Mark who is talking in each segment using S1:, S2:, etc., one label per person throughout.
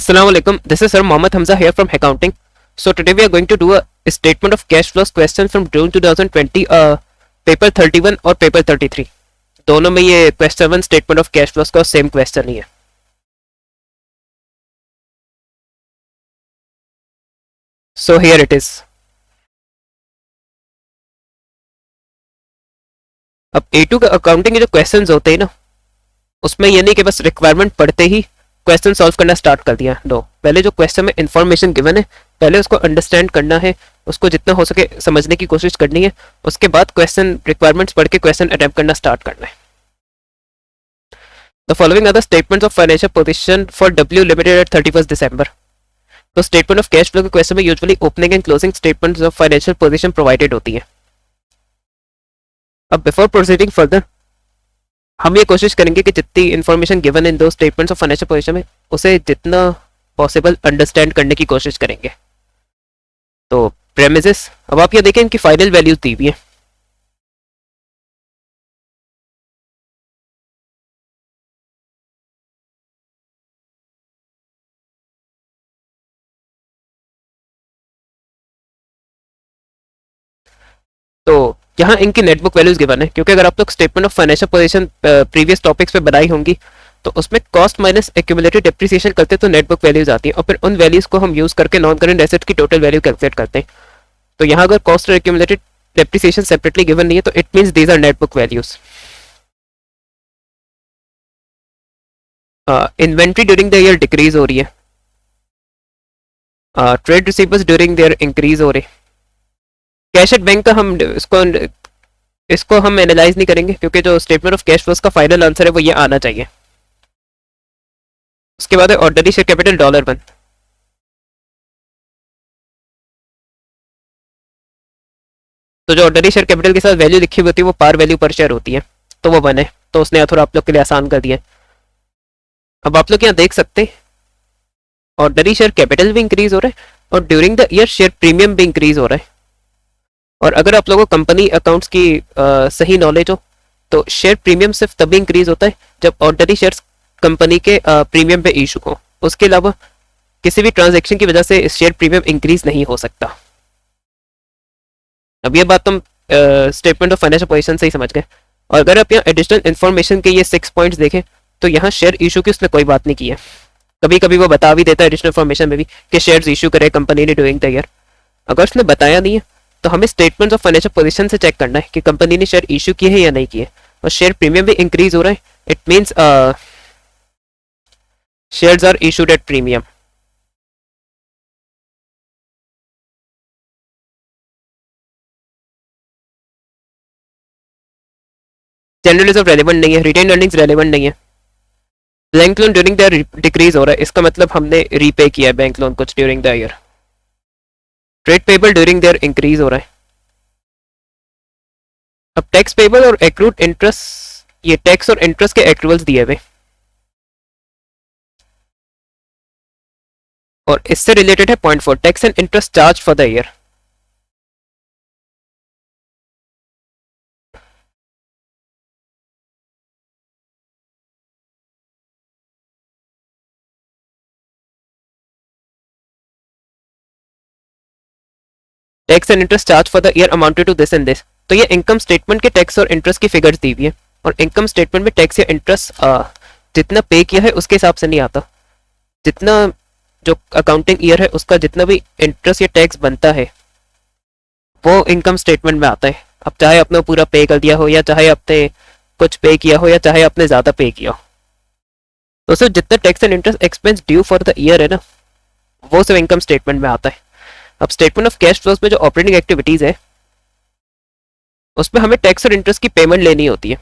S1: Assalamu alaikum. This is Sir Mohammed Hamza here from Accounting. So today we are going to do a statement of cash flows question from June 2020, paper 31 और paper 33. दोनों में ये question 1 statement of cash flows का same question ही है. So here it is. अब A2 का accounting के जो क्वेश्चंस होते हैं ना, उसमें ये नहीं कि बस रिक्वायरमेंट पढ़ते ही क्वेश्चन सॉल्व करना स्टार्ट कर दिया. नो, पहले जो क्वेश्चन में इंफॉर्मेशन गिवन है पहले उसको अंडरस्टैंड करना है, उसको जितना हो सके समझने की कोशिश करनी है. उसके बाद क्वेश्चन रिक्वायरमेंट्स पढ़ के क्वेश्चन अटेम्प्ट करना स्टार्ट करना है. The following are the statements of financial position for W limited at 31 December. तो स्टेटमेंट ऑफ कैश फ्लो के क्वेश्चन में usually opening and closing statements of financial position provided होती है. अब बिफोर प्रोसीडिंग फर्दर हम ये कोशिश करेंगे कि जितनी इन्फॉर्मेशन गिवन इन दो स्टेटमेंट्स ऑफ फाइनेंशियल पोजीशन में उसे जितना पॉसिबल अंडरस्टैंड करने की कोशिश करेंगे. तो प्रेमिसेस, अब आप ये देखें इनकी फाइनल वैल्यूज दी हुई है. तो यहाँ इनकी नेटबुक वैल्यूज गिवन है, क्योंकि अगर आप लोग statement of financial position previous topics पे बनाई होंगी तो उसमें कॉस्ट माइनस एक्यूमुलेटेड डेप्रिसिएशन करते तो नेटबुक वैल्यूज आती हैं और फिर उन वैल्यूज को हम यूज करके नॉन करेंट एसेट की टोटल वैल्यू कैलकुलेट करते हैं. तो यहाँ अगर कॉस्ट और एक्यूमुलेटेड डेप्रिसिएशन सेपरेटली गिवन नहीं है तो it means these are net book values. Inventory during the year decrease हो रही है. Trade receivers during the year increase हो रहे. कैश एट बैंक का हम इसको हम एनालाइज नहीं करेंगे, क्योंकि जो स्टेटमेंट ऑफ कैश फ्लोज का फाइनल आंसर है वो ये आना चाहिए. उसके बाद है ऑर्डनरी शेयर कैपिटल $1. तो जो ऑर्डनरी शेयर कैपिटल के साथ वैल्यू लिखी हुई होती है वो पार वैल्यू पर शेयर होती है, तो वो 1 है. तो उसने थोड़ा आप लोग के लिए आसान कर दिया. अब आप लोग यहाँ देख सकते हैं ऑर्डनरी शेयर कैपिटल भी इंक्रीज हो रहा है और during the year share premium भी इंक्रीज हो रहा है. और अगर आप लोगों को कंपनी अकाउंट्स की सही नॉलेज हो तो शेयर प्रीमियम सिर्फ तभी इंक्रीज होता है जब ऑर्डनरी शेयर्स कंपनी के प्रीमियम पे इशू हो. उसके अलावा किसी भी ट्रांजैक्शन की वजह से शेयर प्रीमियम इंक्रीज नहीं हो सकता. अब ये बात तुम स्टेटमेंट ऑफ फाइनेंशियल पोजीशन से ही समझ गए. और अगर आप यहाँ एडिशनल इन्फॉर्मेशन के ये 6 पॉइंट्स देखें तो यहाँ शेयर इशू की उसने कोई बात नहीं की है. कभी कभी वो बता भी देता है एडिशनल इन्फॉर्मेशन में भी कि शेयर्स इशू करे कंपनी ने ड्यूरिंग द ईयर. अगर उसने बताया नहीं है तो हमें स्टेटमेंट ऑफ फाइनेंशियल पोजीशन से चेक करना है कि कंपनी ने शेयर इशू किए हैं या नहीं किए. और शेयर प्रीमियम भी इंक्रीज हो रहा है, it means shares are issued at premium. General reserve relevant नहीं है, रिटेन अर्निंग्स रेलेवेंट नहीं है. Bank loan during the decrease हो रहा है, इसका मतलब हमने रीपे किया है बैंक लोन कुछ during the year. Trade payable during there increase हो रहा है. अब टैक्स पेबल और एक्रूड इंटरेस्ट, ये टैक्स और इंटरेस्ट के एक्रूवल्स दिए हुए और इससे रिलेटेड है point 4 tax and interest charge for the year. Tax and interest charge for the year amounted to this and this. तो ये इनकम स्टेटमेंट के टैक्स और इंटरेस्ट की फिगर्स दी हुई है और इनकम स्टेटमेंट में टैक्स या इंटरेस्ट जितना पे किया है उसके हिसाब से नहीं आता. जितना जो अकाउंटिंग ईयर है उसका जितना भी इंटरेस्ट या टैक्स बनता है वो इनकम स्टेटमेंट में आता है. अब चाहे आपने पूरा पे कर दिया हो या चाहे आपने कुछ पे किया हो या चाहे आपने ज़्यादा पे किया हो, तो सिर्फ जितना tax and interest expense due for the year है ना वो सिर्फ इनकम स्टेटमेंट में आता है. अब स्टेटमेंट ऑफ कैश फ्लोज में जो ऑपरेटिंग एक्टिविटीज है उसमें हमें टैक्स और इंटरेस्ट की पेमेंट लेनी होती है.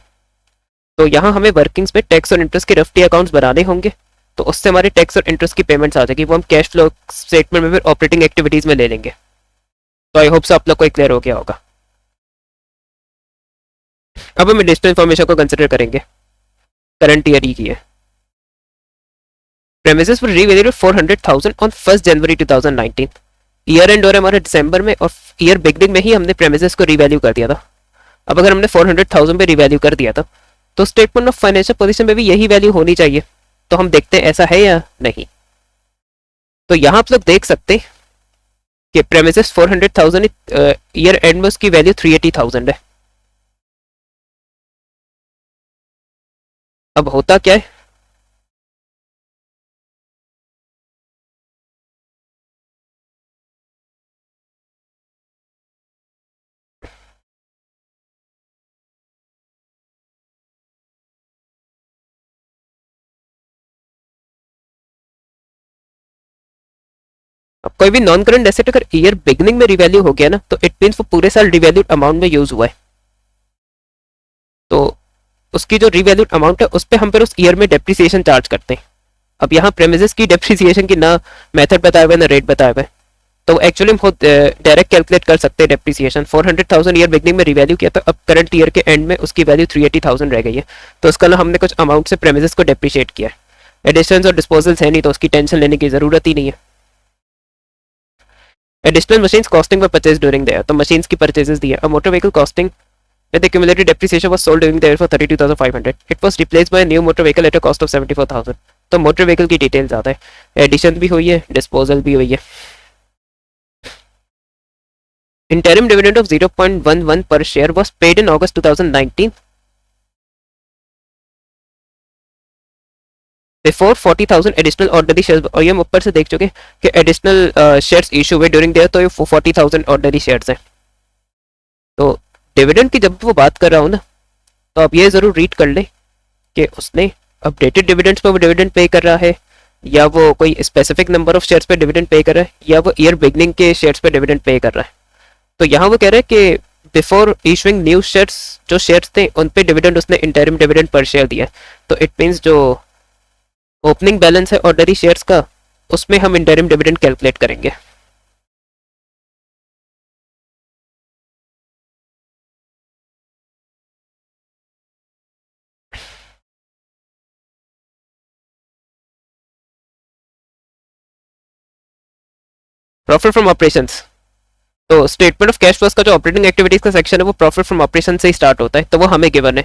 S1: तो यहाँ हमें वर्किंग्स में टैक्स और इंटरेस्ट के रफ्टी अकाउंट्स बनाने होंगे, तो उससे हमारे टैक्स और इंटरेस्ट की पेमेंट्स आ जाएगी, वो हम कैश फ्लो स्टेटमेंट में फिर ऑपरेटिंग एक्टिविटीज में ले लेंगे. तो आई होप से आप लोग को क्लियर हो गया होगा. अब हम एडिशनल इन्फॉर्मेशन को कंसिडर करेंगे. करंट ईयर की है. Premises were revalued 400,000 on 1 January 2019. Year and हो रहा है हमारे दिसंबर में और ईयर बिगनिंग में ही हमने प्रेमिसेस को रीवैल्यू कर दिया था. अब अगर हमने 400,000 पे रीवैल्यू कर दिया था तो स्टेटमेंट ऑफ फाइनेंशियल पोजीशन में भी यही वैल्यू होनी चाहिए. तो हम देखते हैं ऐसा है या नहीं. तो यहाँ आप लोग देख सकते हैं कि प्रेमिसेस 400,000 ईयर एंड में उसकी वैल्यू 380,000 है। अब होता क्या है, अब कोई भी नॉन करंट एसेट अगर ईयर बिगनिंग में रिवैल्यू हो गया ना, तो इट मीन्स वो पूरे साल रिवैल्यूड अमाउंट में यूज हुआ है। तो उसकी जो रिवैल्यूड अमाउंट है उस पर हम फिर उस ईयर में डेप्रिसिएशन चार्ज करते हैं। अब यहाँ प्रेमिसेस की डेप्रिसिएशन की ना मेथड बताया हुआ है ना रेट बताया हुआ है, तो एक्चुअली हम खुद डायरेक्ट कैलकुलेट कर सकते हैं डेप्रिसिएशन। 400,000 ईयर बिगनिंग में रिवैल्यू किया था, अब करंट ईयर के एंड में उसकी वैल्यू 380,000 रह गई है, तो उसका ना हमने कुछ अमाउंट से प्रेमिसेस को डेप्रिशिएट किया है। एडिशंस और डिस्पोजल्स है नहीं, तो उसकी टेंशन लेने की जरूरत ही नहीं है। एडिशनल मशीन्स कॉस्टिंग पर परचेज ड्यूरिंग द ईयर, तो मशीन्स की परचेजेस दी है। A motor vehicle costing with accumulated depreciation was sold during the year for 32,500. It was replaced by a new motor vehicle at a cost of 74,000. तो motor vehicle की details आता है, addition भी हुई है, disposal भी हुई है। Interim dividend of 0.11 per share was paid in August 2019 before 40,000 additional ordinary shares। और ये हम ऊपर से देख चुके कि एडिशनल शेयर्स इशू हुए ड्यूरिंग द ईयर, तो ये 40,000 ऑर्डिनरी शेयर्स हैं। तो डिविडेंड की जब वो बात कर रहा हूँ ना, तो आप ये जरूर रीड कर ले कि उसने अपडेटेड डिविडेंड्स पे वो डिविडेंड पे कर रहा है, या वो कोई स्पेसिफिक नंबर ऑफ शेयर्स पे डिविडेंड पे कर रहा है, या वो ईयर बिगनिंग के शेयर्स पे डिविडेंड पे कर रहा है। तो यहाँ वो कह रहा है कि बिफोर इशूइंग न्यू शेयर्स, जो शेयर्स थे उन पे डिविडेंड उसने इंटरिम डिविडेंड पर शेयर दिया। तो इट मीन्स जो ओपनिंग बैलेंस है ऑर्डिनरी शेयर्स का, उसमें हम इंटरिम डिविडेंड कैलकुलेट करेंगे। प्रॉफिट फ्रॉम ऑपरेशंस, तो स्टेटमेंट ऑफ कैश फ्लोस का जो ऑपरेटिंग एक्टिविटीज का सेक्शन है वो प्रॉफिट फ्रॉम ऑपरेशन से ही स्टार्ट होता है, तो वो हमें गिवन है।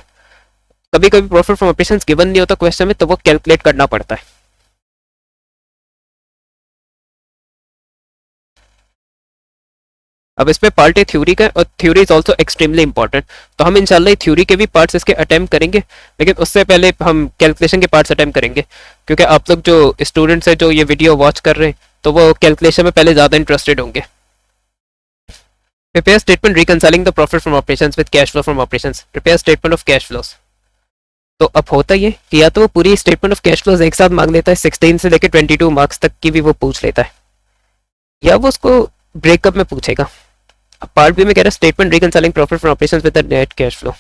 S1: कभी कभी प्रॉफिट फ्रॉम ऑपरेशंस गिवन नहीं होता क्वेश्चन में, तो वो कैलकुलेट करना पड़ता है। अब इसमें पार्ट है थ्योरी का, और theory is also extremely important. तो हम इंशाल्लाह थ्योरी के भी पार्ट्स इसके अटेम्प्ट करेंगे, लेकिन उससे पहले हम कैलकुलेशन के पार्ट्स अटेम्प्ट करेंगे, क्योंकि आप लोग जो स्टूडेंट्स हैं जो ये वीडियो वॉच कर रहे हैं, तो वो कैलकुलेशन में पहले ज़्यादा इंटरेस्टेड होंगे। Prepare statement reconciling the profit from operations with cash flow from operations. Prepare statement of cash flows. तो अब होता ये कि या तो वो पूरी स्टेटमेंट ऑफ कैश फ्लोज एक साथ मांग लेता है, 16 से लेकर 22 मार्क्स तक की भी वो पूछ लेता है, या वो उसको ब्रेकअप में पूछेगा। अब पार्ट बी में कह रहा है statement reconciling profit from operations with the net cash flow.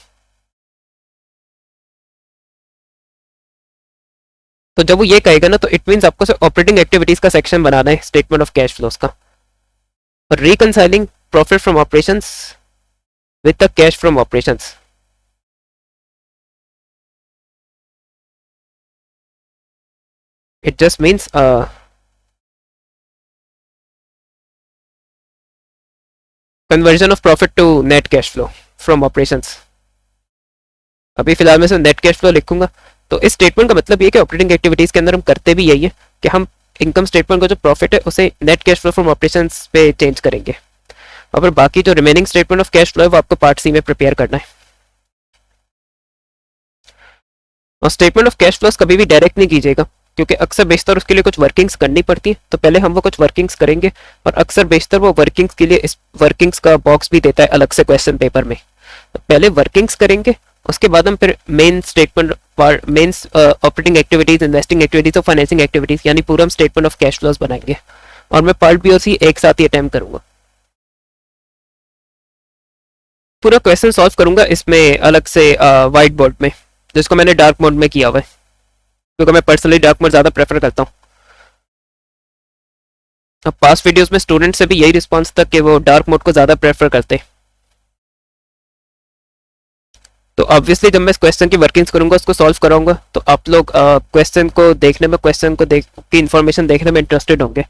S1: तो जब वो ये कहेगा ना, तो इट मींस आपको ऑपरेटिंग एक्टिविटीज का सेक्शन बनाना है स्टेटमेंट ऑफ कैश फ्लोज का, और reconciling profit from operations with the cash from operations. It just means conversion of profit to net cash flow from operations. अभी फिलहाल मैं नेट कैश फ्लो लिखूंगा। तो इस स्टेटमेंट का मतलब ये कि ऑपरेटिंग एक्टिविटीज के अंदर हम करते भी यही है कि हम इनकम स्टेटमेंट का जो प्रॉफिट है उसे net cash flow from operations पे चेंज करेंगे, और फिर बाकी जो remaining statement of cash flow है वो आपको पार्ट सी में प्रिपेयर करना है। और स्टेटमेंट ऑफ कैश फ्लोस कभी भी डायरेक्ट नहीं कीजिएगा, क्योंकि अक्सर बेशतर उसके लिए कुछ वर्किंग्स करनी पड़ती है, तो पहले हम वो कुछ वर्किंग्स करेंगे, और अक्सर बेशतर वो वर्किंग्स के लिए इस वर्किंग्स का बॉक्स भी देता है अलग से क्वेश्चन पेपर में। तो पहले वर्किंग्स करेंगे, उसके बाद हम फिर main statement main operating activities, investing activities और फाइनेंसिंग एक्टिविटीज, यानी पूरा हम स्टेटमेंट ऑफ कैश फ्लोस बनाएंगे, और मैं पार्ट बी और सी एक साथ ही अटेम्प्ट करूंगा। पूरा क्वेश्चन सॉल्व करूंगा इसमें अलग से व्हाइट बोर्ड में, जिसको मैंने डार्क मोड में किया हुआ है, क्योंकि मैं पर्सनली डार्क मोड ज़्यादा प्रेफर करता हूँ। अब पास्ट वीडियोस में स्टूडेंट से भी यही रिस्पांस था कि वो डार्क मोड को ज़्यादा प्रेफर करते हैं। तो ऑब्वियसली जब मैं इस क्वेश्चन की वर्किंग्स करूंगा, उसको सॉल्व कराऊंगा, तो आप लोग क्वेश्चन को देखने में, क्वेश्चन को देख की इन्फॉर्मेशन देखने में इंटरेस्टेड होंगे।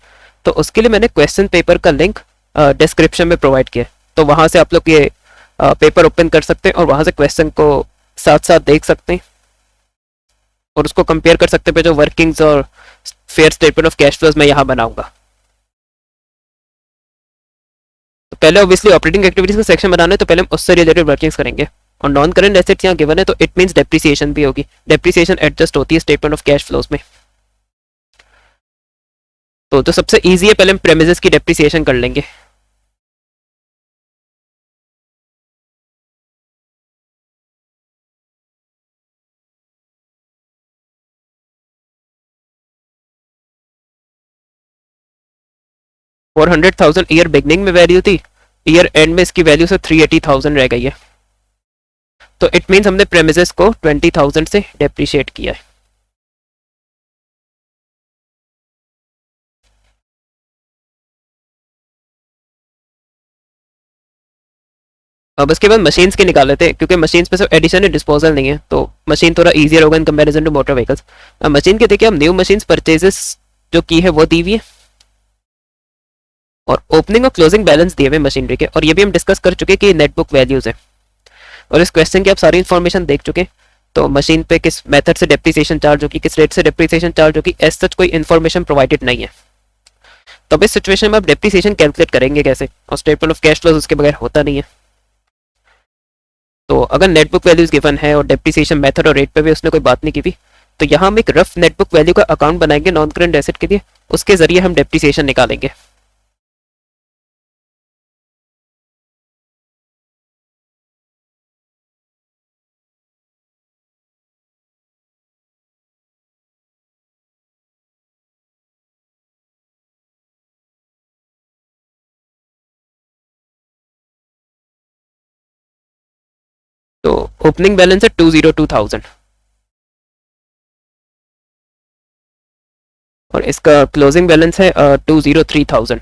S1: तो उसके लिए मैंने क्वेश्चन पेपर का लिंक डिस्क्रिप्शन में प्रोवाइड किया है, तो वहाँ से आप लोग ये पेपर ओपन कर सकते हैं, और वहाँ से क्वेश्चन को साथ साथ देख सकते हैं, और उसको कंपेयर कर सकते हैं जो वर्किंग्स और fair statement of cash flows मैं यहाँ बनाऊंगा। तो पहले ऑब्वियसली ऑपरेटिंग एक्टिविटीज का सेक्शन बनाना है, तो पहले हम उससे रिलेटेड वर्किंग्स करेंगे। और नॉन करंट एसेट्स यहाँ गिवन है, तो इट मींस डेप्रिसिएशन भी होगी। डेप्रिसिएशन एडजस्ट होती है स्टेटमेंट ऑफ कैश फ्लोज में। तो सबसे इजी है, पहले हम प्रेमिसेस की डेप्रिसिएशन कर लेंगे। $400,000 ईयर बिगनिंग में वैल्यू थी, ईयर एंड में इसकी वैल्यू से 380,000 रह गई है। तो इट मींस हमने प्रेमिसेस को 20,000 से डेप्रिशिएट किया है। अब इसके बाद मशीन्स के निकाल लेते हैं, क्योंकि मशीन्स पे सब एडिशन है, डिस्पोजल नहीं है, तो मशीन थोड़ा इजियर होगा in comparison to motor vehicles. Machine के देखिए, हम न्यू मशीन्स परचेजेस जो की है वो दी हुई है, और ओपनिंग और क्लोजिंग बैलेंस दिए हुए मशीनरी के, और ये भी हम डिस्कस कर चुके कि नेट बुक वैल्यूज है। और इस क्वेश्चन की आप सारी इन्फॉर्मेशन देख चुके। तो मशीन पे किस मेथड से डेप्रिसिएशन चार्ज होगी, किस रेट से डेप्रिसिएशन चार्ज होगी, एज सच कोई इन्फॉर्मेशन प्रोवाइडेड नहीं है। तो अब इस सिचुएशन में आप डेप्रिसिएशन कैलकुलेट करेंगे कैसे, और स्टेटमेंट ऑफ कैश फ्लोज उसके बगैर होता नहीं है। तो अगर नेटबुक वैल्यूज गिवन है और डेप्रिसिएशन मेथड और रेट पे भी उसने कोई बात नहीं की थी, तो यहाँ हम एक रफ नेटबुक वैल्यू का अकाउंट बनाएंगे नॉन करंट एसेट के लिए, उसके जरिए हम डेप्रिसिएशन निकालेंगे। तो ओपनिंग बैलेंस है 202,000, और इसका क्लोजिंग बैलेंस है 203,000।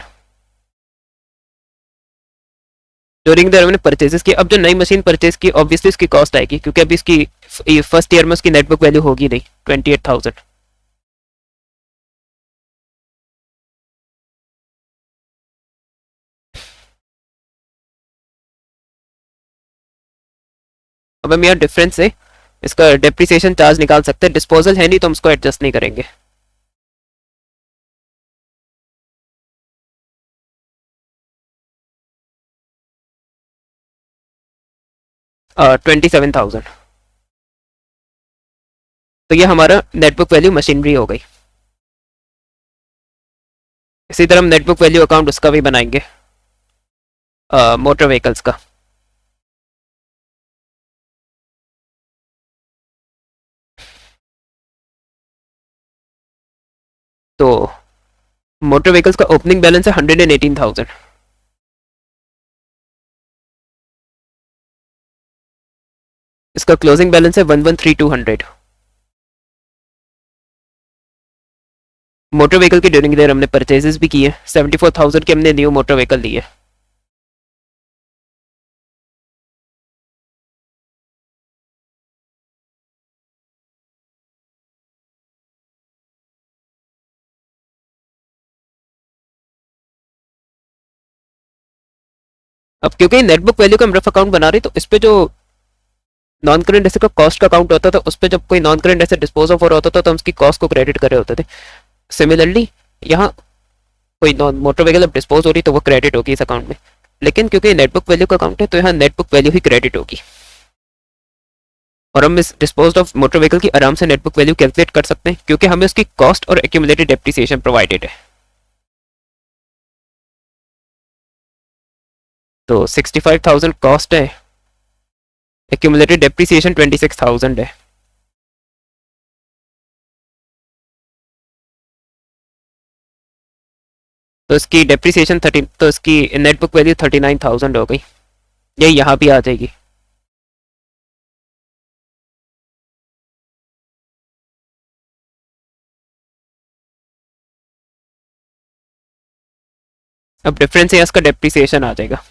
S1: ड्यूरिंग द हमने परचेजेस की। अब जो नई मशीन परचेज की, ऑब्वियसली उसकी कॉस्ट आएगी, क्योंकि अभी इसकी फर्स्ट ईयर में उसकी नेटबुक वैल्यू होगी नहीं, 28,000। अब हम यहाँ डिफरेंस से इसका डेप्रिसिएशन चार्ज निकाल सकते हैं। डिस्पोजल है नहीं तो हम उसको एडजस्ट नहीं करेंगे। $27,000। तो ये हमारा नेटबुक वैल्यू मशीनरी हो गई। इसी तरह हम नेटबुक वैल्यू अकाउंट उसका भी बनाएंगे, मोटर व्हीकल्स का। तो मोटर व्हीकल्स का ओपनिंग बैलेंस है 118,000। इसका क्लोजिंग बैलेंस है 113,200। मोटर व्हीकल की ड्यूरिंग देर हमने परचेजेस भी किए, 74,000 के हमने न्यू मोटर व्हीकल लिए। अब क्योंकि नेटबुक वैल्यू का हम रफ अकाउंट बना रहे, तो इस पे जो नॉन करंट एसेट का कॉस्ट का अकाउंट होता था, उस पर जब कोई non current asset dispose of हो रहा होता था, तो हम उसकी कॉस्ट को क्रेडिट कर रहे होते थे। सिमिलरली यहाँ कोई नॉन मोटर व्हीकल अब डिस्पोज हो रही, तो वो क्रेडिट होगी इस अकाउंट में। लेकिन क्योंकि नेटबुक वैल्यू का अकाउंट है, तो यहाँ नेटबुक वैल्यू ही क्रेडिट होगी, और हम इस डिस्पोज ऑफ मोटर व्हीकल की आराम से नेटबुक वैल्यू कैलकुलेट कर सकते हैं, क्योंकि हमें उसकी कॉस्ट और एक्यूमुलेटेड डेप्रिसिएशन प्रोवाइडेड है। तो 65,000 कॉस्ट है, एक्यूमुलेटेड डेप्रिसिएशन 26,000 है। तो इसकी डेप्रिसिएशन 30, तो इसकी नेटबुक वैल्यू 39,000 हो गई। ये यहाँ भी आ जाएगी। अब डिफरेंस है, इसका डेप्रिसिएशन आ जाएगा।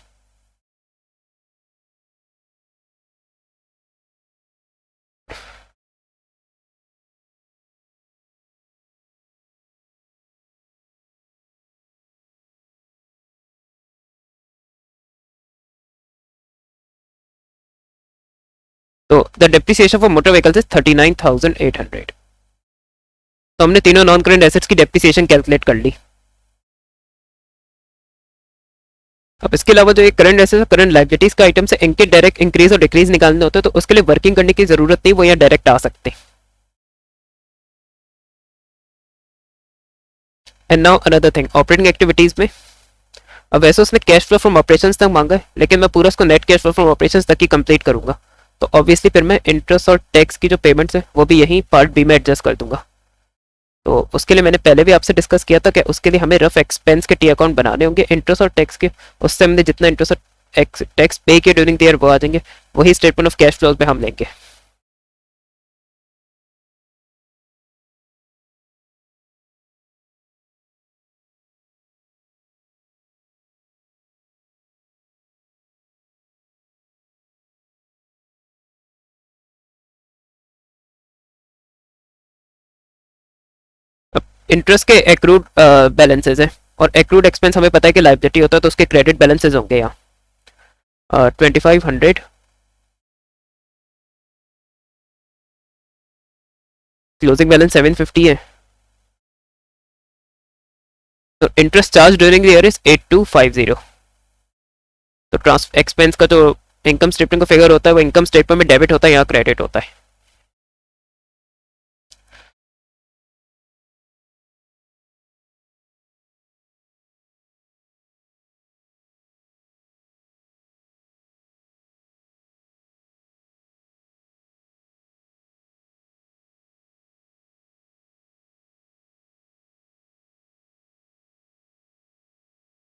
S1: तो the depreciation for motor vehicles is 39,800। तो हमने तीनों नॉन करंट एसेट्स की डेप्रिसिएशन कैलकुलेट कर ली। अब इसके अलावा जो एक करंट एसेट्स और करंट लायबिलिटीज का आइटम से इनके डायरेक्ट इंक्रीज और डिक्रीज निकालने होते हैं, तो उसके लिए वर्किंग करने की जरूरत नहीं, वो यहाँ डायरेक्ट आ सकते हैं। And now another thing, operating activities में अब वैसे उसने कैश फ्लो फ्रॉम ऑपरेशंस तक मांगा है, लेकिन मैं पूरा उसको net cash flow from operations तक ही कंप्लीट करूंगा। तो ऑब्वियसली फिर मैं इंटरेस्ट और टैक्स की जो पेमेंट्स है वो भी यहीं पार्ट बी में एडजस्ट कर दूंगा। तो उसके लिए मैंने पहले भी आपसे डिस्कस किया था कि उसके लिए हमें रफ एक्सपेंस के टी अकाउंट बनाने होंगे इंटरेस्ट और टैक्स के। उससे हमने जितना इंटरेस्ट और टैक्स पे किया ड्यूरिंग द ईयर वो आ जाएंगे, वही स्टेटमेंट ऑफ कैश फ्लोज में हम लेंगे। इंटरेस्ट के एक्रूड बैलेंसेज है, और एक्रूड एक्सपेंस हमें पता है कि लाइबिलिटी होता है, तो उसके क्रेडिट बैलेंसेज होंगे यहाँ 2500, क्लोजिंग बैलेंस 750 है। तो interest charge during the year is 8250। तो ट्रांसफर एक्सपेंस का जो इनकम स्टेटमेंट का फिगर होता है वो इनकम स्टेटमेंट में डेबिट होता है, यहाँ क्रेडिट होता है।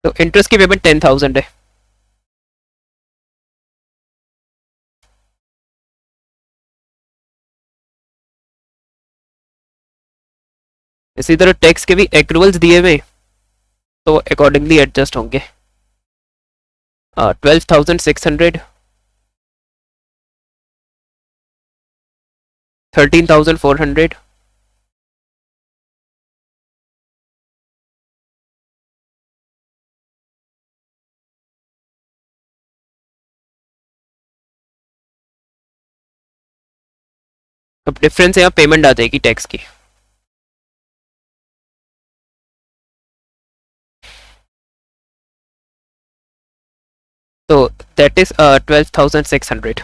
S1: तो इंटरेस्ट की पेमेंट 10,000 है। इसी तरह टैक्स के भी एक्रूवल्स दिए हुए, तो अकॉर्डिंगली एडजस्ट होंगे। 12,600, 13,400, अब डिफरेंस यहाँ पेमेंट आ जाएगी टैक्स की। तो that is 12,600।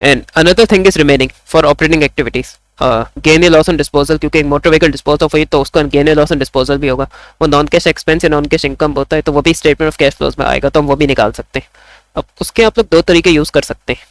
S1: And another thing is remaining for operating activities, gain या लॉस ऑन डिस्पोजल, क्योंकि एक मोटर व्हीकल डिस्पोज ऑफ हुई तो उसका गेन या लॉस ऑन डिस्पोजल भी होगा। वो नॉन कैश एक्सपेंस या नॉन कैश इनकम होता है, तो वो भी स्टेटमेंट ऑफ कैश फ्लोज में आएगा, तो हम वो भी निकाल सकते हैं। अब उसके आप लोग दो तरीके यूज कर सकते हैं।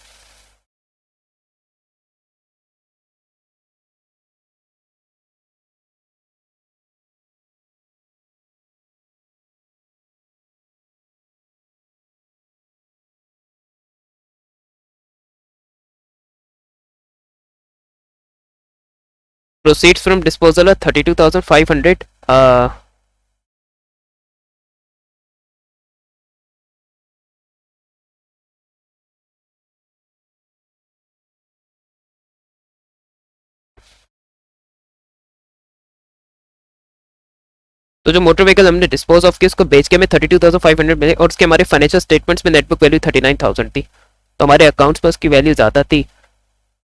S1: प्रोसीड्स फ्रॉम डिस्पोजल है 32,500। तो जो मोटर व्हीकल हमने डिस्पोज ऑफ किया उसको बेच के हमें 32,500 मिले, और उसके हमारे फाइनेंशियल स्टेटमेंट्स में नेटबुक वैल्यू 39,000 थी। तो हमारे अकाउंट्स में उसकी वैल्यू ज़्यादा थी,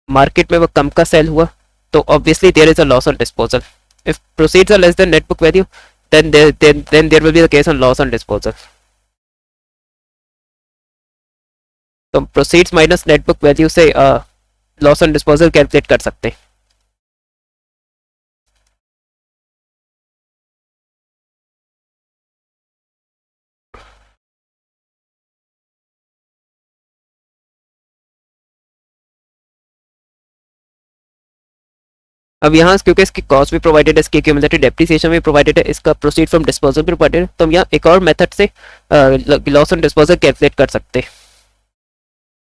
S1: मार्केट में वो कम का सेल हुआ, तो obviously there is a loss on disposal. If proceeds are less than net book value, then there will be the case on loss on disposal. तो proceeds minus net book value से loss on disposal calculate कर सकते हैं। अब यहाँ क्योंकि इसकी cost भी प्रोवाइडेड है, इसकी क्यूमुलेटिव डेप्रिसिएशन भी प्रोवाइडेड है, इसका प्रोसीड फ्रॉम डिस्पोजल भी प्रोवाइडेड है, तो हम यहाँ एक और मेथड से लॉस ऑन डिस्पोजल कैलकुलेट कर सकते हैं।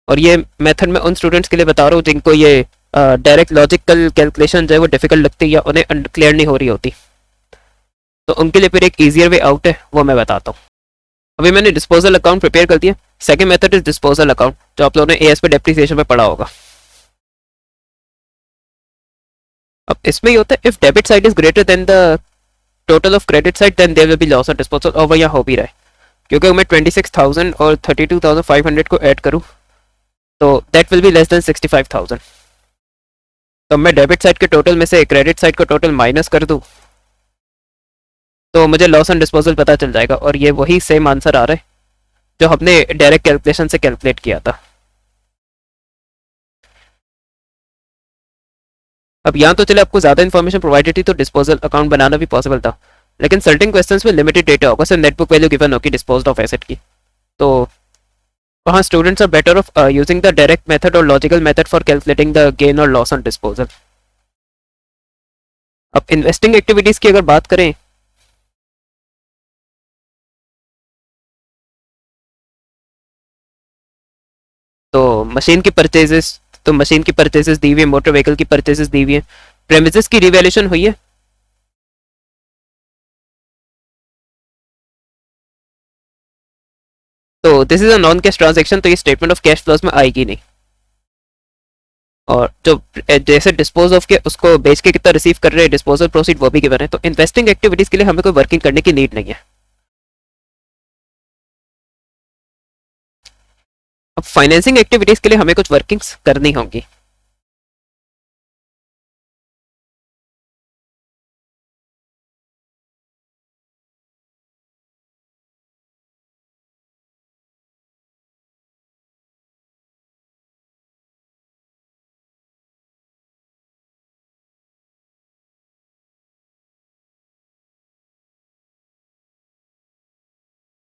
S1: और ये मेथड मैं उन स्टूडेंट्स के लिए बता रहा हूँ जिनको ये डायरेक्ट लॉजिकल कैलकुलेशन जो है वो डिफिकल्ट लगती है या उन्हें क्लियर नहीं हो रही होती, तो उनके लिए फिर एक ईजियर वे आउट है, वो मैं बताता हूँ। अभी मैंने डिस्पोजल अकाउंट प्रिपेयर कर दिया। Second method is disposal account, जो आप लोगों ने एएस पे डेप्रिसिएशन में पढ़ा होगा। अब इसमें ये होता है, if debit side is greater than the total of credit side then there will be loss on disposal, और वो यहाँ हो भी रहा है। क्योंकि अगर मैं 26,000 और 32,500 को ऐड करूँ तो that will be less than 65,000। तो मैं डेबिट साइड के टोटल में से क्रेडिट साइड का टोटल माइनस कर दूँ तो मुझे लॉस ऑन डिस्पोजल पता चल जाएगा, और ये वही सेम आंसर आ रहा है जो हमने डायरेक्ट कैलकुलेशन से कैलकुलेट किया था। अब यहाँ तो चले आपको ज्यादा इन्फॉर्मेशन प्रोवाइडेड थी तो डिस्पोजल अकाउंट बनाना भी पॉसिबल था, लेकिन सर्टेन क्वेश्चंस में लिमिटेड डेटा होगा, सिर्फ नेट बुक वैल्यू गिवन होगी डिस्पोज्ड ऑफ एसेट की। तो वहाँ students are better off using the direct method और logical method for calculating the gain और लॉस ऑन डिस्पोजल। अब इन्वेस्टिंग एक्टिविटीज की अगर बात करें तो मशीन की परचेजेस दी हुई है, मोटर व्हीकल की परचेजेस दी हुई है, प्रेमिसेस की रिवैल्यूएशन हुई है। तो this is a non cash transaction, तो ये स्टेटमेंट ऑफ कैश फ्लोज में आएगी नहीं। और जो जैसे डिस्पोज ऑफ के उसको बेच के कितना रिसीव कर रहे हैं डिस्पोजल प्रोसीड वो भी गिवन है, तो इन्वेस्टिंग एक्टिविटीज के लिए हमें कोई वर्किंग करने की नीड नहीं है। अब फाइनेंसिंग एक्टिविटीज के लिए हमें कुछ वर्किंग्स करनी होंगी।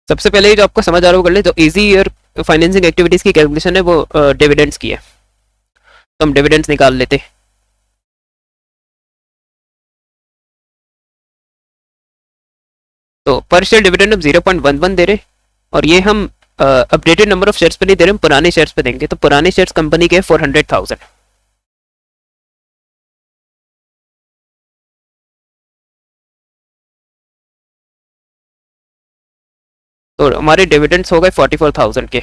S1: सबसे पहले जो आपको समझ आ रहा हो कर ले, तो इजी ईयर फाइनेंसिंग एक्टिविटीज की कैलकुलेशन है वो डिविडेंड्स की है, तो हम डिविडेंड्स निकाल लेते। तो पर शेयर डिविडेंड हम 0.11 दे रहे, और ये हम अपडेटेड नंबर ऑफ शेयर्स पे नहीं दे रहे, हम पुराने शेयर्स पे देंगे। तो पुराने शेयर्स कंपनी के 400,000। तो हमारे डिविडेंड्स हो गए 44,000 के।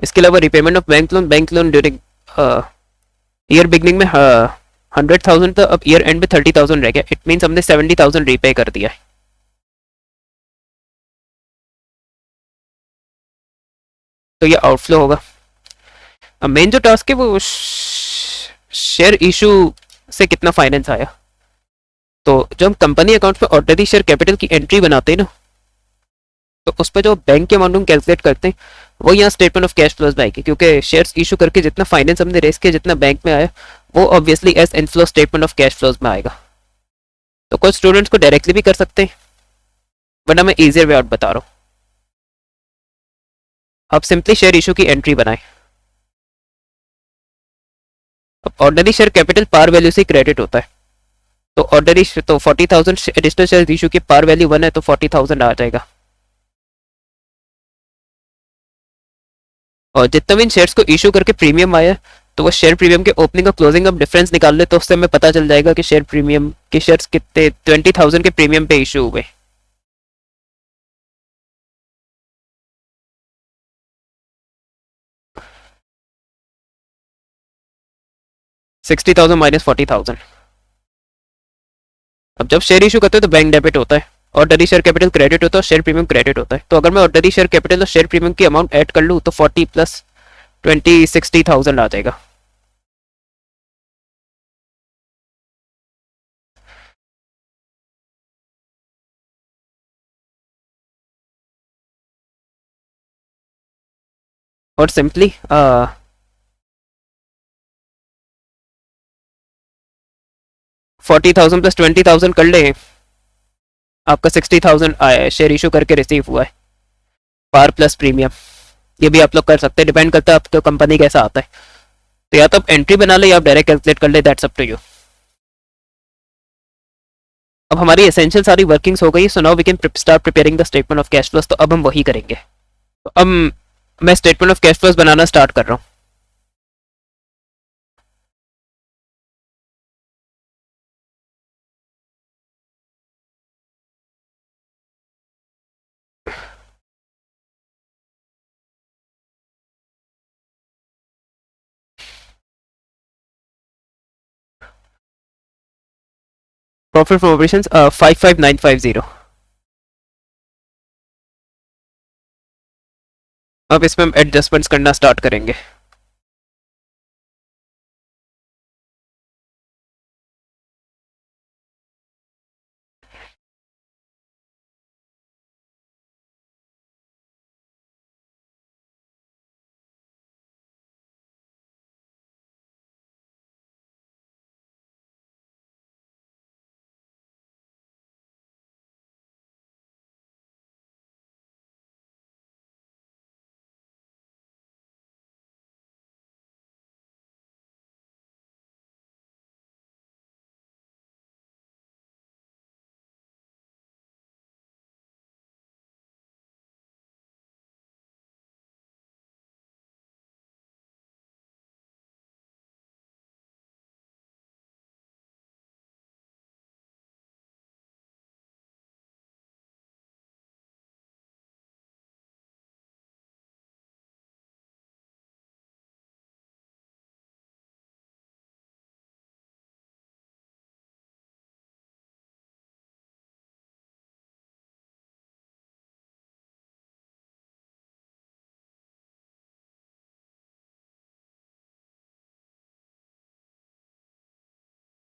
S1: इसके अलावा repayment of bank loan during year beginning में 100,000 था, अब ईयर एंड में 30,000 रह गया, इट मीन्स हमने 70,000 रीपे कर दिया है। तो ये आउटफ्लो होगा। अब मेन जो टास्क है वो शेयर इशू से कितना फाइनेंस आया। तो जब हम कंपनी अकाउंट में ऑर्डिनरी शेयर कैपिटल की एंट्री बनाते हैं ना, तो उस पर जो बैंक के अमाउंट हम कैलकुलेट करते हैं वो यहाँ स्टेटमेंट ऑफ कैश फ्लोज में आएगी, क्योंकि शेयर्स इशू करके जितना फाइनेंस हमने रेस किया, जितना बैंक में आया, वो obviously as inflow statement of cash flows में आएगा। तो कुछ स्टूडेंट्स को डायरेक्टली भी कर सकते हैं, वरना मैं इजियर वे आउट बता रहा हूँ। आप सिंपली शेयर इशू की एंट्री बनाएं। अब ordinary share capital par value से क्रेडिट होता है, तो ऑर्डिनरी तो 40,000 एडिशनल शेयर इशू की पार वैल्यू 1 है, तो 40,000 आ जाएगा। और जितना भी इन शेयर्स को इशू करके प्रीमियम आया, तो वो शेयर प्रीमियम के ओपनिंग और क्लोजिंग अब डिफरेंस निकाल ले, तो उससे हमें पता चल जाएगा कि शेयर प्रीमियम के शेयर्स कितने 20,000 के प्रीमियम पे इशू हुए। 60,000 माइनस 40,000। अब जब शेयर इशू करते हैं तो बैंक डेबिट होता है, ऑर्डनरी शेयर कैपिटल क्रेडिट होता है और शेयर प्रीमियम क्रेडिट होता है। तो अगर मैं ऑर्डनरी शेयर कैपिटल और शेयर प्रीमियम की अमाउंट ऐड कर लूँ तो 40 प्लस 20 60,000 आ जाएगा। और सिंपली 40,000 प्लस 20,000 कर ले, आपका 60,000 आया शेयर इशू करके रिसीव हुआ है, पार प्लस प्रीमियम। ये भी आप लोग कर सकते हैं, डिपेंड करता है आपको कंपनी कैसा आता है। तो या तो आप एंट्री बना ले या आप डायरेक्ट कैलकुलेट कर ले, दैट्स अप टू यू। अब हमारी एसेंशियल सारी वर्किंग्स हो गई, so now we can start preparing the statement of cash flows. तो अब हम वही करेंगे। तो अब मैं स्टेटमेंट ऑफ कैश फ्लोज बनाना स्टार्ट कर रहा हूँ। Profit from operations 55950। अब इसमें हम एडजस्टमेंट्स करना स्टार्ट करेंगे।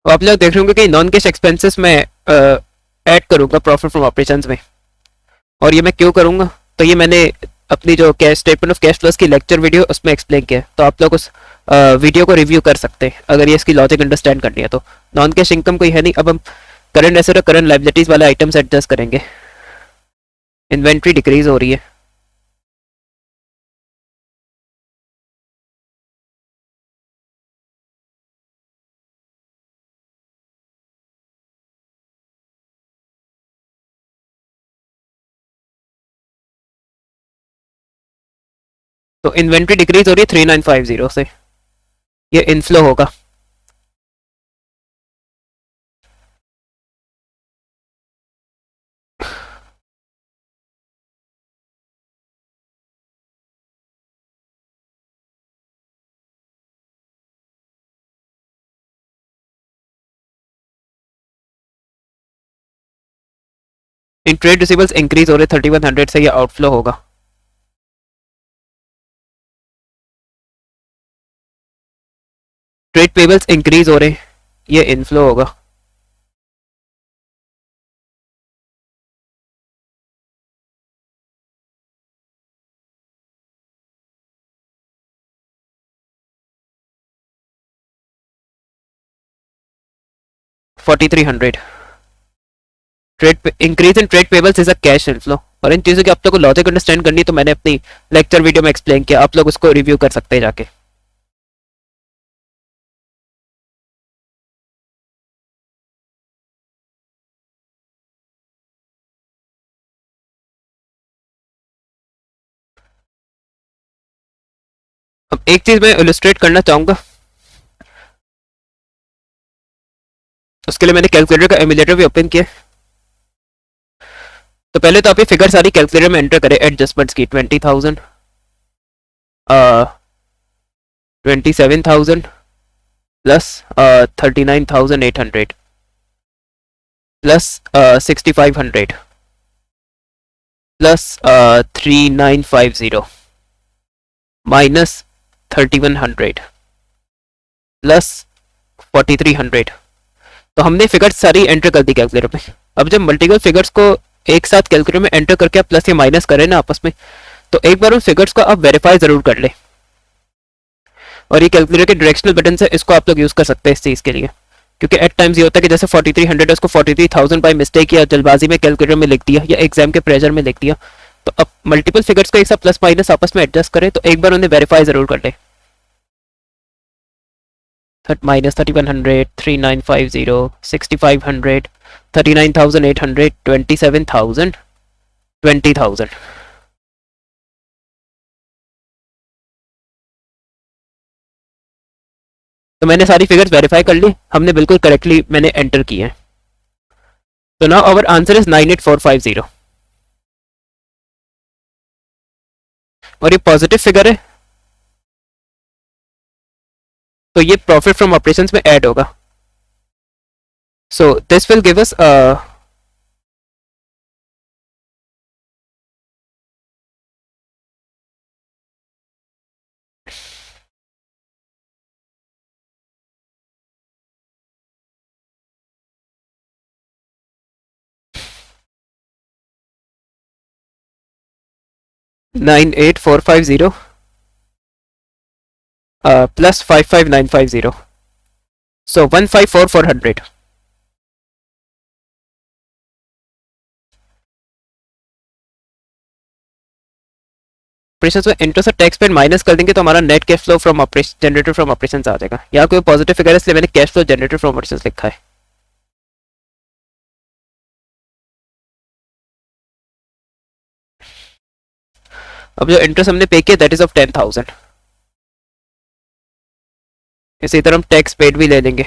S1: तो आप लोग देख रहे होंगे कि नॉन कैश एक्सपेंसेस में ऐड करूंगा प्रॉफिट फ्रॉम ऑपरेशंस में। और ये मैं क्यों करूंगा, तो ये मैंने अपनी जो cash statement of cash flows की लेक्चर वीडियो उसमें एक्सप्लेन किया है, तो आप लोग उस वीडियो को रिव्यू कर सकते हैं अगर ये इसकी लॉजिक अंडरस्टैंड करनी है तो। नॉन कैश इनकम कोई है नहीं, अब हम करंट एसेट और करंट लाइबिलिटीज वाले आइटम्स एडजस्ट करेंगे। इन्वेंट्री डिक्रीज हो रही है, तो इन्वेंट्री डिक्रीज हो रही है 3950 से, ये इनफ्लो होगा। इन ट्रेड रिसीवेबल्स इंक्रीज हो रहे 3100 से, ये आउटफ्लो होगा। ट्रेड पेबल्स इंक्रीज हो रहे, ये इनफ्लो होगा। Forty three hundred. Trade increase in trade payables is a cash inflow. और इन चीज़ों की आप लोग को लॉजिक अंडरस्टैंड करनी है तो मैंने अपनी लेक्चर वीडियो में एक्सप्लेन किया, आप लोग उसको रिव्यू कर सकते हैं जाके। अब एक चीज मैं इलस्ट्रेट करना चाहूंगा, उसके लिए मैंने कैलकुलेटर का एमुलेटर भी ओपन किया। तो पहले तो आप ये फिगर सारी कैलकुलेटर में एंटर करें एडजस्टमेंट्स की। 20,000, 27,000 plus 39,800 plus 6,500 plus 3,950 minus 3,100 plus 4,300। तो हमने फिगर्स सारी एंटर कर दी कैलकुलेटर में। अब जब मल्टीपल फिगर्स को एक साथ कैलकुलेटर में एंटर करके आप प्लस या माइनस करें ना आपस में, तो एक बार उन फिगर्स को आप वेरीफाई जरूर कर ले। और ये कैलकुलेटर के डायरेक्शनल बटन है, इसको आप लोग यूज कर सकते हैं इस चीज के लिए। क्योंकि एट टाइम्स ये होता है कि जैसे 4300 उसको 43,000 बाई मिस्टेक या जल्दबाजी में कैलकुलेटर में लिख दिया या एग्जाम के प्रेशर में लिख दिया। तो अब मल्टीपल फिगर्स को एक साथ प्लस माइनस आपस में एडजस्ट करें तो एक बार उन्हें वेरीफाई जरूर कर ले। माइनस 3,100, 3,950, 6,500, 39,800, 27,000, 20,000। तो मैंने सारी फिगर्स वेरीफाई कर ली, हमने बिल्कुल करेक्टली मैंने एंटर की है। तो नाउ आवर आंसर इज 98,450। और ये पॉजिटिव फिगर है, तो ये प्रॉफिट फ्रॉम ऑपरेशंस में ऐड होगा। So this will give us 98450 plus 55950. So 154400. Operations में इंटरेस्ट और टैक्स पेड माइनस कर देंगे तो हमारा net cash flow from operation generated from operations आ जाएगा। यहाँ कोई पॉजिटिव फिगर है इसलिए मैंने cash flow generated from operations लिखा है। अब जो इंटरेस्ट हमने पे किया दैट इज ऑफ 10,000। इसी तरह हम टैक्स पेड भी ले लेंगे।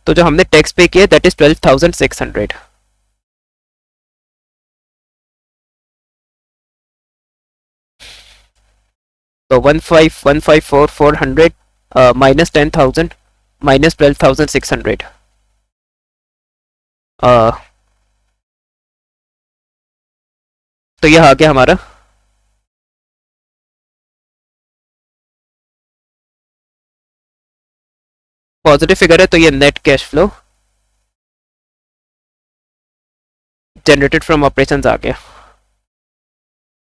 S1: तो जो हमने टैक्स पे किया दैट इज 12,600। तो 15,154,400 माइनस 10,000 माइनस 12,600। तो यह आ गया हमारा पॉजिटिव फिगर है। तो ये net cash flow generated from operations आ गया।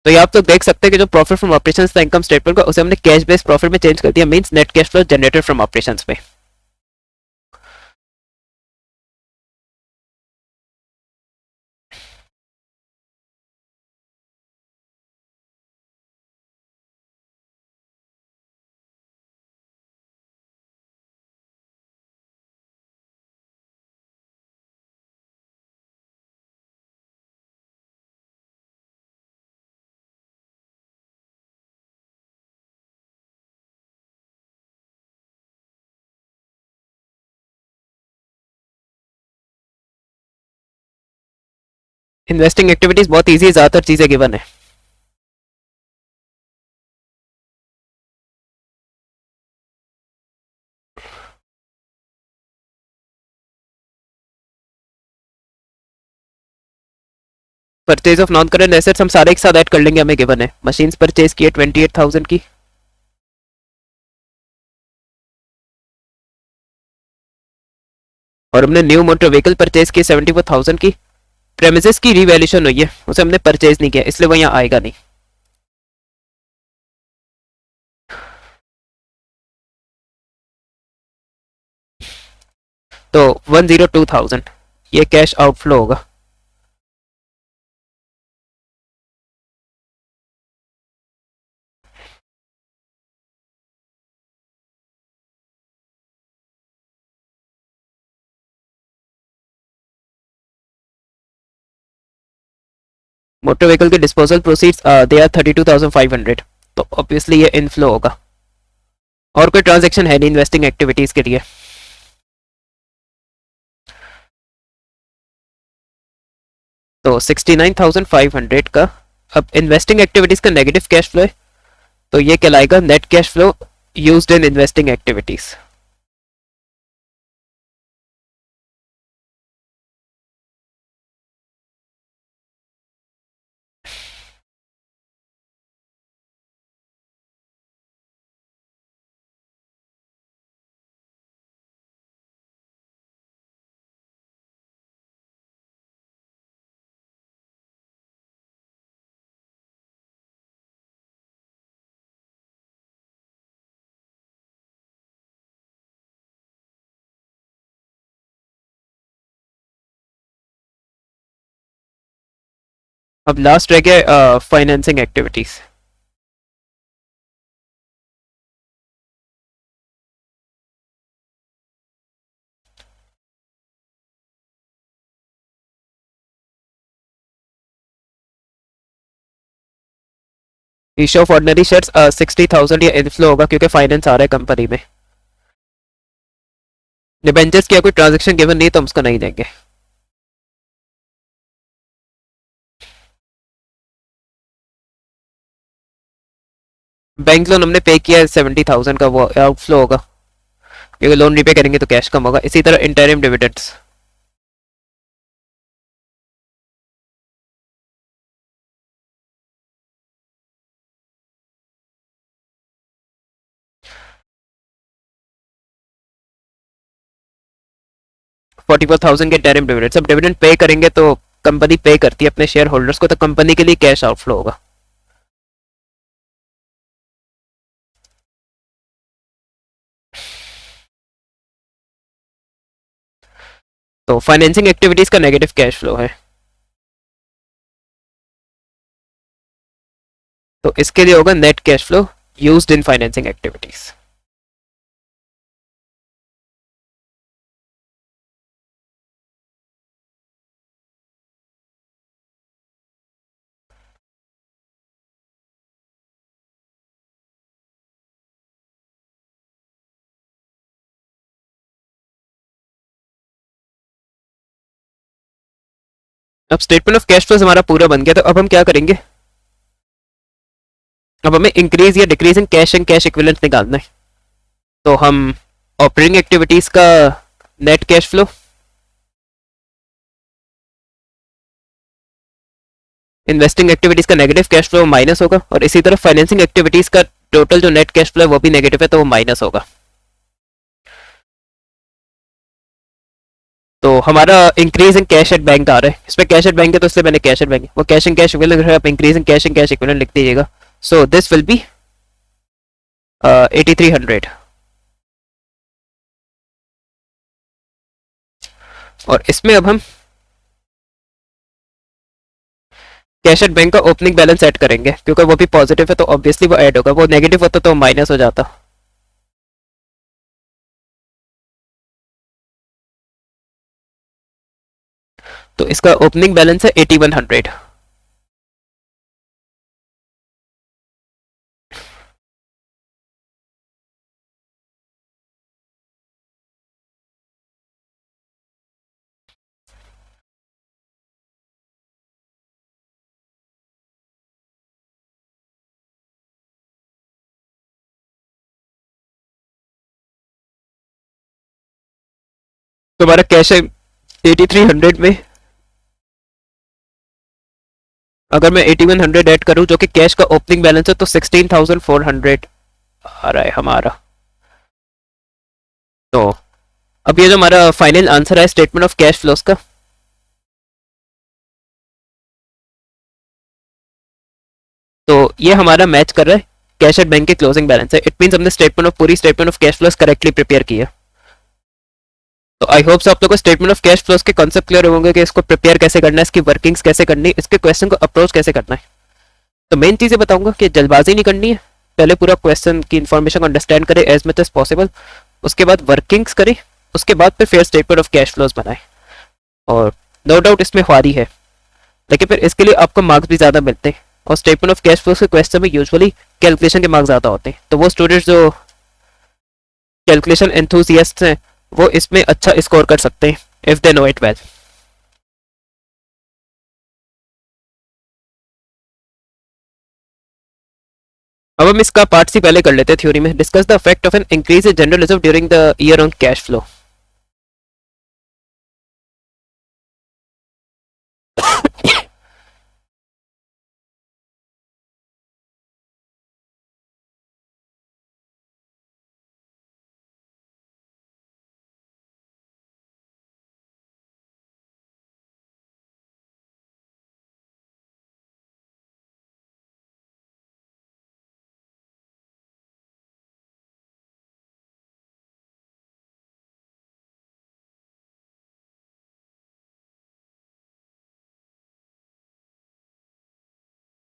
S1: तो ये आप लोग देख सकते हैं कि जो प्रॉफिट फ्रॉम ऑपरेशंस था इनकम स्टेटमेंट का उसे हमने कैश बेस्ड प्रॉफिट में चेंज कर दिया, means net cash flow generated from operations में। इन्वेस्टिंग एक्टिविटीज बहुत ईजी है, ज्यादातर चीजें गिवन है। Purchase of non current assets हम सारे एक साथ ऐड कर लेंगे, हमें गिवन है। मशीन्स परचेज की है 28,000 की, और हमने न्यू मोटर व्हीकल परचेज की 74,000 की। प्रेमिसेस की रिवैल्यूएशन हुई है, उसे हमने परचेज नहीं किया इसलिए वो यहाँ आएगा नहीं। तो 102,000 ये कैश आउटफ्लो होगा। मोटर व्हीकल के डिस्पोजल प्रोसीड्स दे आर 32,500। तो ऑब्वियसली ये इनफ्लो होगा, और कोई ट्रांजैक्शन है नहीं इन्वेस्टिंग एक्टिविटीज के लिए। तो 69,500 का अब इन्वेस्टिंग एक्टिविटीज का नेगेटिव कैश फ्लो है, तो ये कहलाएगा net cash flow used in investing activities. अब लास्ट रह गया financing activities. Issue of ordinary shares 60,000 ये इनफ्लो होगा क्योंकि फाइनेंस आ रहा है कंपनी में। डिबेंचर्स की कोई ट्रांजेक्शन गिवन नहीं तो हम उसको नहीं देंगे। बैंक लोन हमने पे किया है 70,000 का, वो आउटफ्लो होगा। क्योंकि लोन रीपे करेंगे तो कैश कम होगा। इसी तरह इंटरिम डिविडेंड्स, 44,000 के इंटरिम डिविडेंड्स। अब डिविडेंड पे करेंगे तो कंपनी पे करती है अपने शेयर होल्डर्स को, तो कंपनी के लिए कैश आउटफ्लो होगा। तो फाइनेंसिंग एक्टिविटीज का नेगेटिव कैश फ्लो है, तो इसके लिए होगा net cash flow used in financing activities. अब स्टेटमेंट ऑफ कैश फ्लोज हमारा पूरा बन गया, तो अब हम क्या करेंगे, अब हमें इंक्रीज या decrease in cash and cash equivalent निकालना है। तो हम ऑपरेटिंग एक्टिविटीज का net cash flow, investing activities का नेगेटिव कैश फ्लो माइनस होगा, और इसी तरह फाइनेंसिंग एक्टिविटीज का टोटल जो नेट कैश फ्लो है वो भी नेगेटिव है, तो वो माइनस होगा। तो हमारा increase in cash at bank आ रहा है, इसमें कैश एट बैंक है तो इसलिए मैंने कैश एट बैंक, वो कैश इन कैश इक्विवेलेंट है, आप इंक्रीज इन कैश इक्विवेलेंट लिख दीजिएगा। So this will be 8300। और इसमें अब हम कैश एट बैंक का ओपनिंग बैलेंस ऐड करेंगे, क्योंकि वो भी पॉजिटिव है तो ऑब्वियसली वो ऐड होगा, वो नेगेटिव होता तो माइनस हो जाता। तो इसका ओपनिंग बैलेंस है 8100। तो हमारा कैश है 8300 में, अगर मैं 8100 ऐड करूं जो कि कैश का ओपनिंग बैलेंस है, तो 16400 आ रहा है हमारा। तो अब ये जो हमारा फाइनल आंसर है स्टेटमेंट ऑफ कैश फ्लोज का, तो ये हमारा मैच कर रहा है कैश एट बैंक के क्लोजिंग बैलेंस है। इट मीन हमने पूरी statement of cash flows correctly prepare किया। तो आई होप आप लोगों को स्टेटमेंट ऑफ कैश फ्लोज के कॉन्सेप्ट क्लियर होंगे कि इसको प्रिपेयर कैसे करना है, इसकी वर्किंग्स कैसे करनी है, इसके क्वेश्चन को अप्रोच कैसे करना है। तो मेन चीजें बताऊंगा कि जल्दबाजी नहीं करनी है, पहले पूरा क्वेश्चन की इन्फॉर्मेशन को अंडरस्टैंड करें एज मच एज पॉसिबल, उसके बाद वर्किंग्स करें, उसके बाद फिर fair statement of cash flows बनाए। और नो डाउट इसमें ख्वारी है, लेकिन फिर इसके लिए आपको मार्क्स भी ज़्यादा मिलते हैं, और स्टेटमेंट ऑफ कैश फ्लोज के क्वेश्चन में यूजुअली कैलकुलेशन के मार्क्स ज़्यादा होते हैं, तो वो स्टूडेंट्स जो कैलकुलेशन एंथुसियास्ट हैं वो इसमें अच्छा स्कोर कर सकते हैं if they know it well. अब हम इसका पार्ट सी पहले कर लेते हैं थ्योरी में। Discuss the effect of an increase in general reserve during the year on cash flow.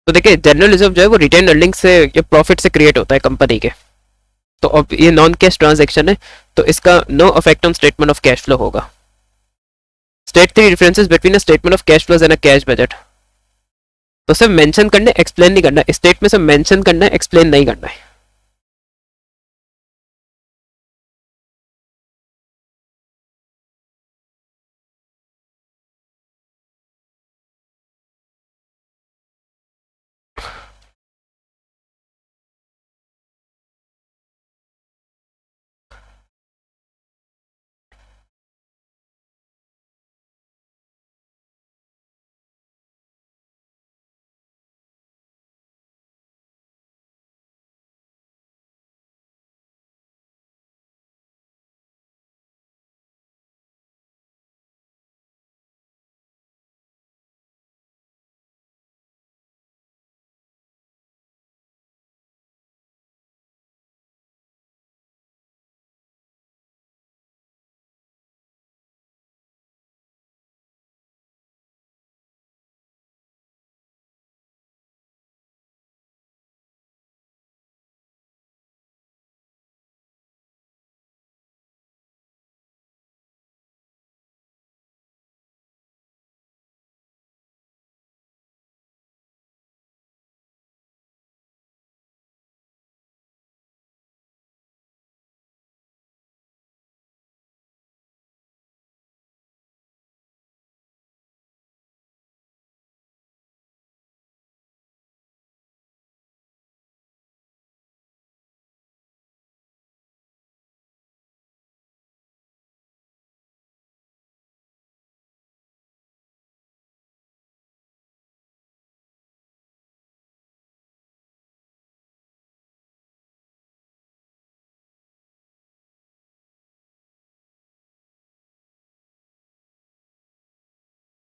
S1: तो देखिए जनरल रिजर्व जो है वो रिटेन अर्निंग से या प्रॉफिट से क्रिएट होता है कंपनी के, तो अब ये नॉन कैश ट्रांजेक्शन है, तो इसका no effect on statement of cash flow होगा। State three differences between a statement of cash flows and a cash budget. तो सिर्फ मेंशन करना है, एक्सप्लेन नहीं करना है, स्टेट में सिर्फ मेंशन करना है, एक्सप्लेन नहीं करना है।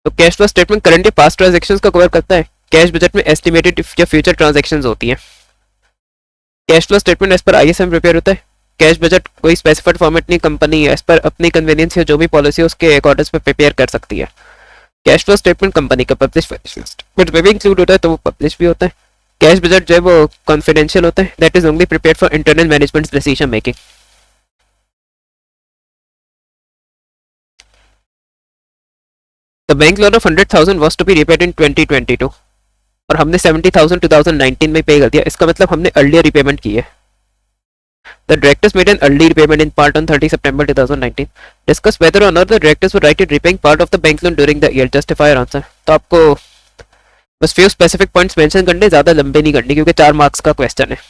S1: तो कैश फ्लो स्टेटमेंट करंट या पास्ट ट्रांजेक्शन्स को कवर करता है। कैश बजट में एस्टिमेटेड या फ्यूचर ट्रांजेक्शन्स होती हैं। कैश फ्लो स्टेटमेंट एज पर आईएसएम प्रिपेयर होता है। कैश बजट कोई स्पेसिफाइड फॉर्मेट नहीं, कंपनी एज पर अपनी कन्वीनियंस या जो भी पॉलिसी है उसके अकॉर्डिंग पे प्रिपेयर कर सकती है। कैश फ्लो स्टेटमेंट कंपनी का पब्लिश बट में भी इंक्लूड होता है, तो वो पब्लिश भी होता है। कैश बजट जो है वो कॉन्फिडेंशियल होता है, that is only prepare for internal management decision making. The bank loan of 100,000 was to be repaid in 2022 और हमने 70,000 2019 में पे कर दिया, इसका मतलब हमने अर्लियर रिपेमेंट की है। The directors made an early repayment in part on 30 September 2019. Discuss whether or not the directors were right in repaying part of the bank loan during the year. Justify your answer. तो आपको बस few specific points mention करने, ज़्यादा लंबे नहीं करने क्योंकि 4 marks का क्वेश्चन है।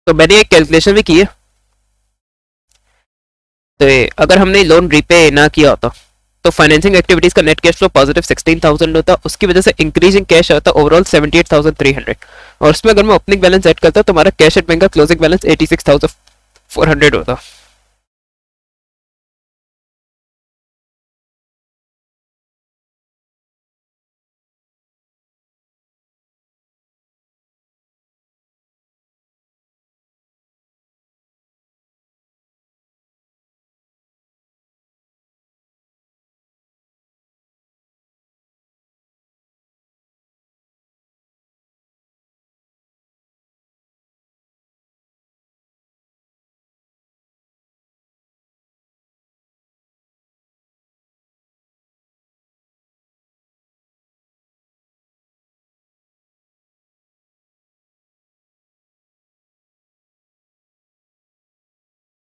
S1: तो मैंने एक कैलकुलेशन भी की है। तो अगर हमने लोन रीपे ना किया होता तो फाइनेंसिंग एक्टिविटीज का नेट कैश फ्लो पॉजिटिव 16,000 होता, उसकी वजह से इंक्रीज इन कैश होता ओवरऑल 78,300 और उसमें अगर मैं ओपनिंग बैलेंस ऐड करता तो हमारा कैश एट बैंक का क्लोजिंग बैलेंस 86,400 होता।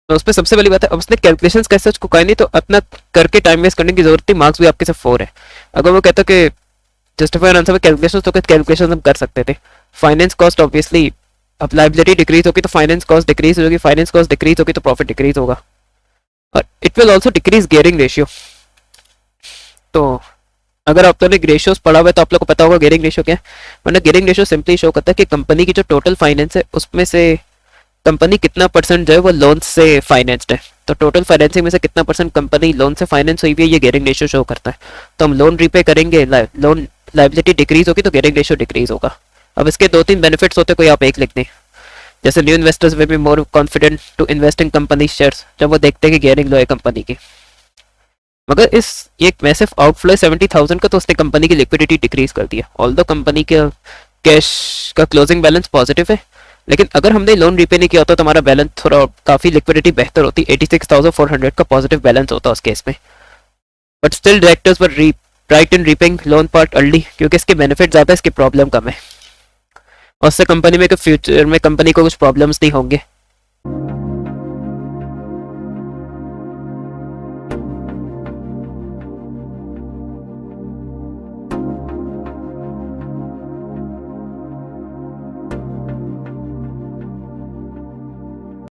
S1: तो उस पर सबसे पहली बात है, अब उसने कैलकुलेशंस कैसे उसको कहा नहीं तो अपना करके टाइम वेस्ट करने की जरूरत थी, मार्क्स भी आपके से 4 है। अगर वो कहता कि जस्टिफाई आंसर में कैलकुलेशन तो कैलकुलेशन हम कर सकते थे। फाइनेंस कॉस्ट ऑब्वियसली अब लाइबिलिटी डिक्रीज होगी तो फाइनेंस कॉस्ट डिक्रीज होगी, फाइनेंस कॉस्ट डिक्रीज होगी तो प्रॉफिट डिक्रीज होगा और it will also decrease gearing ratio. तो अगर आप लोगों ने रेशियोज पढ़ा हुआ है तो आप लोग को पता होगा गियरिंग रेशियो क्या है, वरना गियरिंग रेशियो सिंपली शो करता है कि कंपनी की जो टोटल फाइनेंस है उसमें से कंपनी कितना परसेंट जो है वो लोन से फाइनेंस्ड है। तो टोटल फाइनेंसिंग में से कितना परसेंट कंपनी लोन से फाइनेंस हुई है ये गियरिंग रेशियो शो करता है। तो हम लोन रीपे करेंगे, लोन लाइबिलिटी डिक्रीज होगी तो गियरिंग रेशियो डिक्रीज होगा। अब इसके 2-3 बेनिफिट्स होते कोई आप एक लिख दें, जैसे new investors will be more confident to invest in company shares जब वो देखते हैं कि गियरिंग लो है कंपनी की। मगर इस ये एक मैसिव आउटफ्लो 70,000 का तो उसने कंपनी की लिक्विडिटी डिक्रीज कर दिया। ऑल्दो कंपनी के कैश का क्लोजिंग बैलेंस पॉजिटिव है, लेकिन अगर हमने लोन रीपे नहीं किया होता तो हमारा बैलेंस थोड़ा काफी लिक्विडिटी बेहतर होती, 86,400 का पॉजिटिव बैलेंस होता उस केस में। But still directors were right in repaying loan part early क्योंकि इसके बेनिफिट ज्यादा है, इसके प्रॉब्लम कम है और उससे कंपनी में फ्यूचर में कंपनी को कुछ प्रॉब्लम्स नहीं होंगे।